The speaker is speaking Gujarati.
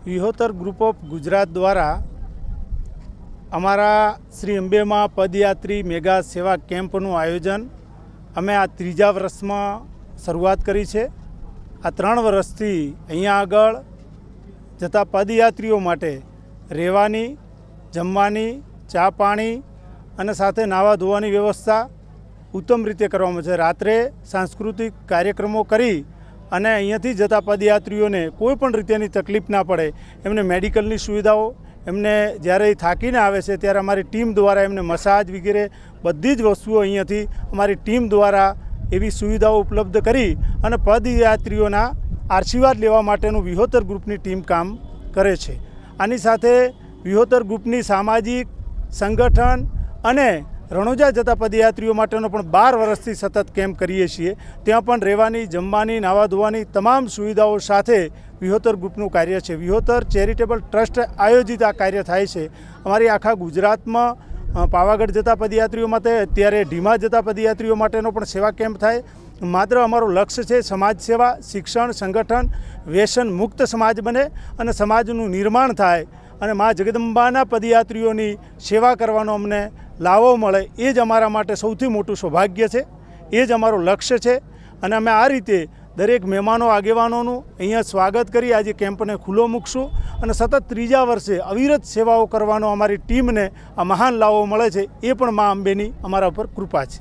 વિહોતર ગ્રુપ ઓફ ગુજરાત દ્વારા અમારા શ્રી અંબે માં પદયાત્રી મેગા સેવા કેમ્પનું આયોજન અમે આ ત્રીજા વર્ષમાં શરૂઆત કરી છે। આ 3 વર્ષથી અહીંયા આગળ જતા પદયાત્રીઓ માટે રહેવાની, જમવાની, ચા પાણી અને સાથે નાવા ધોવાની વ્યવસ્થા ઉત્તમ રીતે કરવામાં છે। રાત્રે સાંસ્કૃતિક કાર્યક્રમો કરી અને અહીંયાથી જતા પદયાત્રીઓને કોઈ પણ રીતેની તકલીફ ના પડે, એમને મેડિકલની સુવિધાઓ, એમને જ્યારે થાકીને આવે છે ત્યારે અમારી ટીમ દ્વારા એમને મસાજ વગેરે બધી જ વસ્તુઓ અહીંયાથી અમારી ટીમ દ્વારા એવી સુવિધાઓ ઉપલબ્ધ કરી અને પદયાત્રીઓના આશીર્વાદ લેવા માટેનું વિહોતર ગ્રુપની ટીમ કામ કરે છે। આની સાથે વિહોતર ગ્રુપની સામાજિક સંગઠન અને રણોજા જતા પદયાત્રીઓ માટેનો પણ 12 વર્ષથી સતત કેમ્પ કરીએ છીએ। ત્યાં પણ રહેવાની, જમવાની, નાવા ધોવાની તમામ સુવિધાઓ સાથે વિહોતર ગ્રુપનું કાર્ય છે। વિહોતર ચેરિટેબલ ટ્રસ્ટ આયોજિત આ કાર્ય થાય છે। અમારી આખા ગુજરાતમાં પાવાગઢ જતા પદયાત્રીઓ માટે, અત્યારે ઢીમા જતા પદયાત્રીઓ માટેનો પણ સેવા કેમ્પ થાય। માત્ર અમારું લક્ષ્ય છે સમાજ સેવા, શિક્ષણ, સંગઠન, વ્યસન મુક્ત સમાજ બને અને સમાજનું નિર્માણ થાય અને મા જગદંબાના પદયાત્રીઓની સેવા કરવાનો અમને લાવો મળે, એ જ અમારા માટે સૌથી મોટું સૌભાગ્ય છે, એ જ અમારું લક્ષ્ય છે। અને અમે આ રીતે દરેક મહેમાનો, આગેવાનોનું અહીંયા સ્વાગત કરી આજે કેમ્પને ખુલ્લો મૂકશું અને સતત ત્રીજા વર્ષે અવિરત સેવાઓ કરવાનો અમારી ટીમને આ મહાન લાવો મળે છે, એ પણ મા અંબેની અમારા ઉપર કૃપા છે।